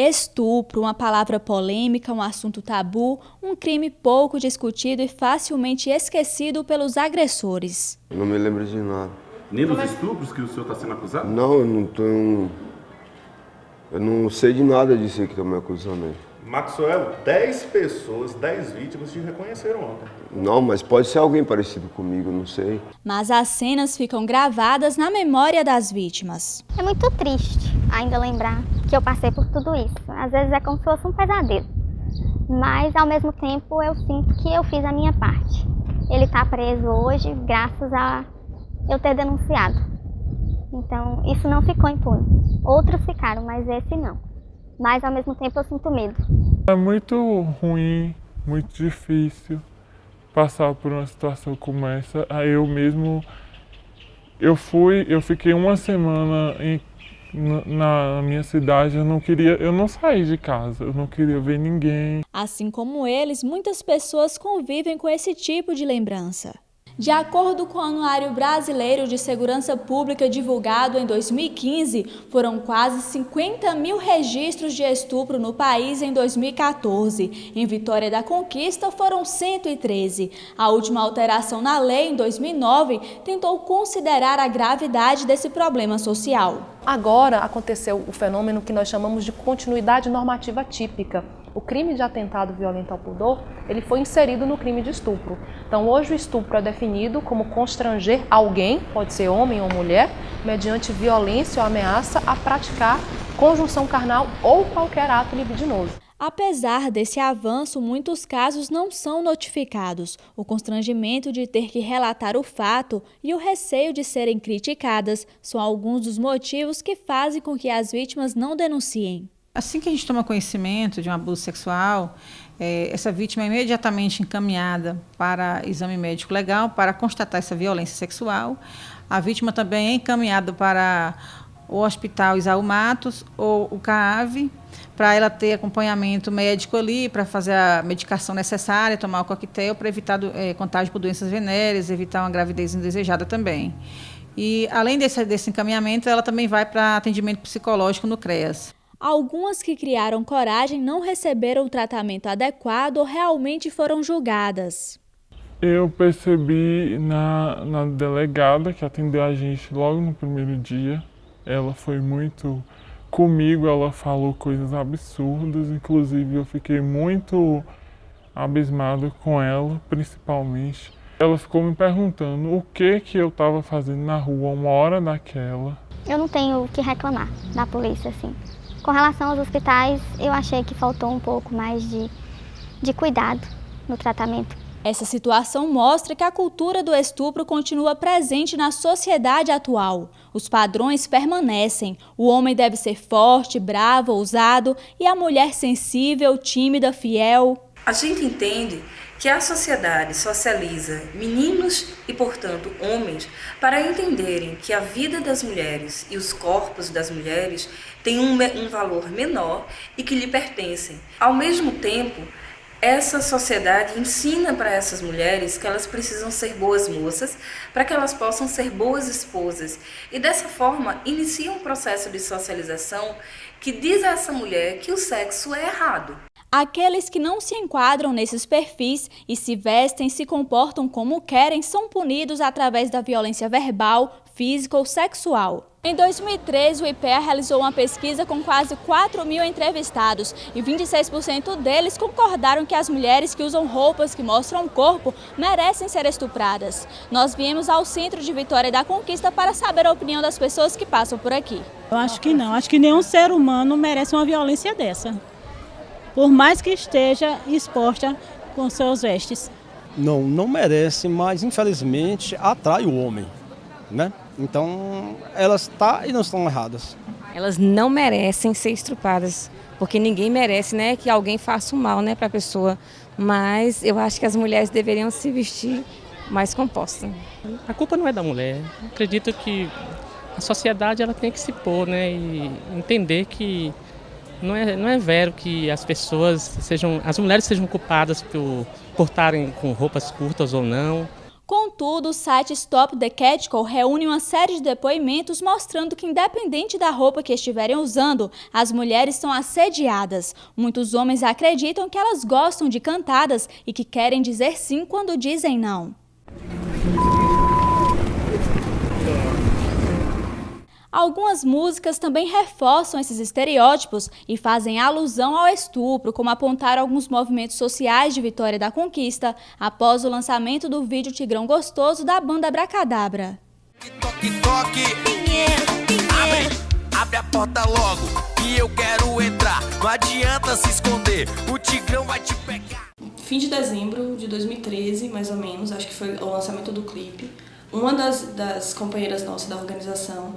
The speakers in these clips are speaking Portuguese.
Estupro, uma palavra polêmica, um assunto tabu, um crime pouco discutido e facilmente esquecido pelos agressores. Eu não me lembro de nada. Nem dos estupros que o senhor está sendo acusado? Não, eu não sei de nada disso aí que estão me acusando. Maxwell, 10 pessoas, 10 vítimas te reconheceram ontem. Não, mas pode ser alguém parecido comigo, não sei. Mas as cenas ficam gravadas na memória das vítimas. É muito triste ainda lembrar que eu passei por tudo isso. Às vezes é como se fosse um pesadelo. Mas, ao mesmo tempo, eu sinto que eu fiz a minha parte. Ele está preso hoje graças a eu ter denunciado. Então, isso não ficou impune. Outros ficaram, mas esse não. Mas, ao mesmo tempo, eu sinto medo. É muito ruim, muito difícil passar por uma situação como essa. Eu mesmo, eu fiquei uma semana na minha cidade, eu não saí de casa, eu não queria ver ninguém. Assim como eles, muitas pessoas convivem com esse tipo de lembrança. De acordo com o Anuário Brasileiro de Segurança Pública divulgado em 2015, foram quase 50 mil registros de estupro no país em 2014. Em Vitória da Conquista foram 113. A última alteração na lei, em 2009, tentou considerar a gravidade desse problema social. Agora aconteceu o fenômeno que nós chamamos de continuidade normativa típica. O crime de atentado violento ao pudor, ele foi inserido no crime de estupro. Então, hoje o estupro é definido como constranger alguém, pode ser homem ou mulher, mediante violência ou ameaça a praticar conjunção carnal ou qualquer ato libidinoso. Apesar desse avanço, muitos casos não são notificados. O constrangimento de ter que relatar o fato e o receio de serem criticadas são alguns dos motivos que fazem com que as vítimas não denunciem. Assim que a gente toma conhecimento de um abuso sexual, essa vítima é imediatamente encaminhada para exame médico legal para constatar essa violência sexual. A vítima também é encaminhada para o Hospital Isaú Matos ou o CAAV, para ela ter acompanhamento médico ali, para fazer a medicação necessária, tomar o coquetel para evitar contágio por doenças venéreas, evitar uma gravidez indesejada também. E, além desse encaminhamento, ela também vai para atendimento psicológico no CREAS. Algumas que criaram coragem não receberam o tratamento adequado ou realmente foram julgadas. Eu percebi na delegada que atendeu a gente logo no primeiro dia. Ela foi muito comigo, ela falou coisas absurdas, inclusive eu fiquei muito abismado com ela, principalmente. Ela ficou me perguntando o que eu estava fazendo na rua uma hora daquela. Eu não tenho o que reclamar da polícia, assim. Com relação aos hospitais, eu achei que faltou um pouco mais de cuidado no tratamento. Essa situação mostra que a cultura do estupro continua presente na sociedade atual. Os padrões permanecem. O homem deve ser forte, bravo, ousado e a mulher sensível, tímida, fiel. A gente entende que a sociedade socializa meninos e, portanto, homens para entenderem que a vida das mulheres e os corpos das mulheres têm um valor menor e que lhe pertencem. Ao mesmo tempo, essa sociedade ensina para essas mulheres que elas precisam ser boas moças para que elas possam ser boas esposas. E dessa forma, inicia um processo de socialização que diz a essa mulher que o sexo é errado. Aqueles que não se enquadram nesses perfis e se vestem e se comportam como querem são punidos através da violência verbal, física ou sexual. Em 2013, o IPEA realizou uma pesquisa com quase 4 mil entrevistados e 26% deles concordaram que as mulheres que usam roupas que mostram o corpo merecem ser estupradas. Nós viemos ao centro de Vitória da Conquista para saber a opinião das pessoas que passam por aqui. Eu acho que não, acho que nenhum ser humano merece uma violência dessa. Por mais que esteja exposta com seus vestes. Não merece, mas infelizmente atrai o homem, né? Então elas estão e não estão erradas. Elas não merecem ser estupradas, porque ninguém merece, né, que alguém faça o mal, né, para a pessoa. Mas eu acho que as mulheres deveriam se vestir mais composta. A culpa não é da mulher. Eu acredito que a sociedade ela tem que se pôr, né, e entender que não é vero que as mulheres sejam culpadas por estarem com roupas curtas ou não. Contudo, Contudo, o site Stop the Catcall reúne uma série de depoimentos mostrando que, independente da roupa que estiverem usando, as mulheres são assediadas. Muitos homens acreditam que elas gostam de cantadas e que querem dizer sim quando dizem não. Algumas músicas também reforçam esses estereótipos e fazem alusão ao estupro, como apontaram alguns movimentos sociais de Vitória da Conquista após o lançamento do vídeo Tigrão Gostoso da banda Abracadabra. Toque, toque, abre a porta logo que eu quero entrar, não adianta se esconder, o Tigrão vai te pegar. Fim de dezembro de 2013, mais ou menos, acho que foi o lançamento do clipe, uma das companheiras nossas da organização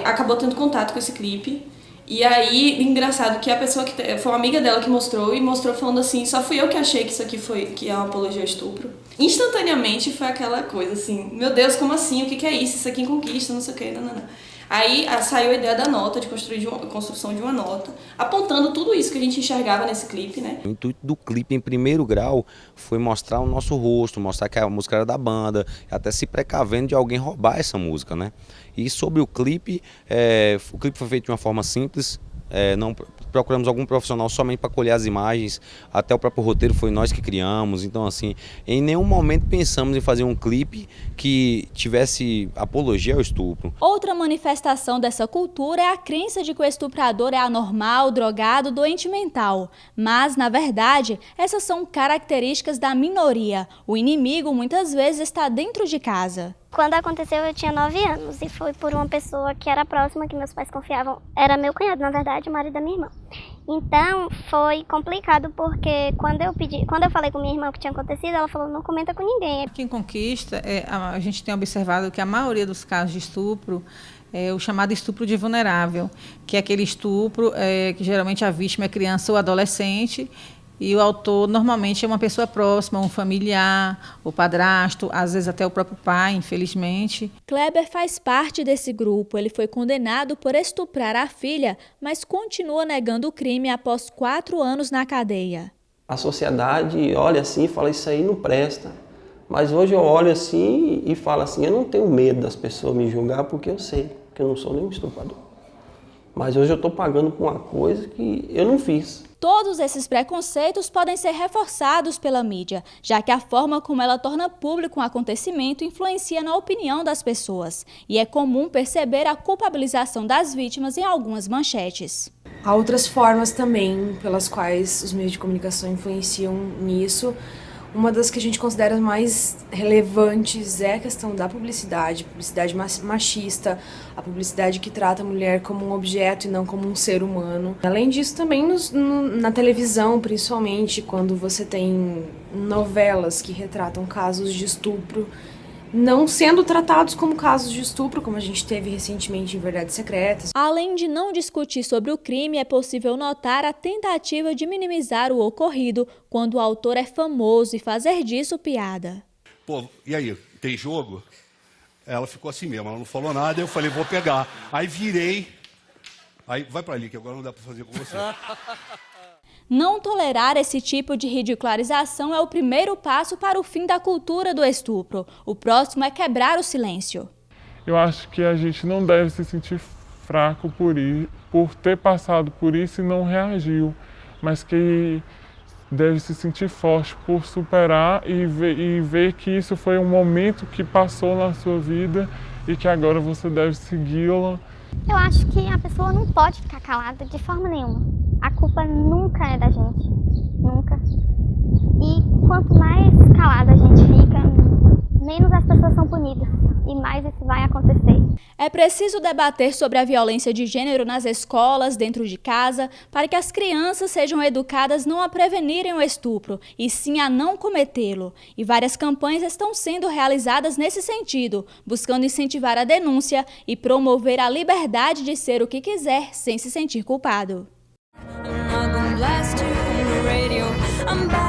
acabou tendo contato com esse clipe. E aí, engraçado que a pessoa que foi uma amiga dela que mostrou falando assim: só fui eu que achei que isso aqui que é uma apologia ao estupro. Instantaneamente foi aquela coisa assim: meu Deus, como assim? O que é isso? Isso aqui em conquista, não sei o que, não. Aí saiu a ideia da nota, de construção de uma nota, apontando tudo isso que a gente enxergava nesse clipe, né? O intuito do clipe, em primeiro grau, foi mostrar o nosso rosto, mostrar que a música era da banda, até se precavendo de alguém roubar essa música, né? E sobre o clipe foi feito de uma forma simples, não procuramos algum profissional somente para colher as imagens, até o próprio roteiro foi nós que criamos, então assim, em nenhum momento pensamos em fazer um clipe que tivesse apologia ao estupro. Outra manifestação dessa cultura é a crença de que o estuprador é anormal, drogado, doente mental. Mas, na verdade, essas são características da minoria. O inimigo muitas vezes está dentro de casa. Quando aconteceu, eu tinha 9 anos e foi por uma pessoa que era próxima, que meus pais confiavam. Era meu cunhado, na verdade, o marido da minha irmã. Então, foi complicado porque quando eu falei com minha irmã o que tinha acontecido, ela falou: não comenta com ninguém. Aqui em Conquista, a gente tem observado que a maioria dos casos de estupro é o chamado estupro de vulnerável, que é aquele estupro que geralmente a vítima é criança ou adolescente, e o autor normalmente é uma pessoa próxima, um familiar, o padrasto, às vezes até o próprio pai, infelizmente. Kleber faz parte desse grupo. Ele foi condenado por estuprar a filha, mas continua negando o crime após 4 anos na cadeia. A sociedade olha assim e fala: isso aí não presta. Mas hoje eu olho assim e falo assim: eu não tenho medo das pessoas me julgar porque eu sei que eu não sou nenhum estuprador. Mas hoje eu estou pagando por uma coisa que eu não fiz. Todos esses preconceitos podem ser reforçados pela mídia, já que a forma como ela torna público um acontecimento influencia na opinião das pessoas. E é comum perceber a culpabilização das vítimas em algumas manchetes. Há outras formas também pelas quais os meios de comunicação influenciam nisso. Uma das que a gente considera mais relevantes é a questão da publicidade machista, a publicidade que trata a mulher como um objeto e não como um ser humano. Além disso, também na televisão, principalmente, quando você tem novelas que retratam casos de estupro, não sendo tratados como casos de estupro, como a gente teve recentemente em Verdades Secretas. Além de não discutir sobre o crime, é possível notar a tentativa de minimizar o ocorrido quando o autor é famoso e fazer disso piada. Pô, e aí, tem jogo? Ela ficou assim mesmo, ela não falou nada, eu falei: vou pegar. Aí virei, aí vai pra ali, que agora não dá pra fazer com você. Não tolerar esse tipo de ridicularização é o primeiro passo para o fim da cultura do estupro. O próximo é quebrar o silêncio. Eu acho que a gente não deve se sentir fraco por ter passado por isso e não reagiu, mas que deve se sentir forte por superar e ver que isso foi um momento que passou na sua vida e que agora você deve segui-la. Eu acho que a pessoa não pode ficar calada de forma nenhuma. A culpa nunca é da gente, nunca. E quanto mais calada a gente fica, menos as pessoas são punidas e mais isso vai acontecer. É preciso debater sobre a violência de gênero nas escolas, dentro de casa, para que as crianças sejam educadas não a prevenirem o estupro, e sim a não cometê-lo. E várias campanhas estão sendo realizadas nesse sentido, buscando incentivar a denúncia e promover a liberdade de ser o que quiser sem se sentir culpado. I'm not gonna blast you on the radio. I'm back.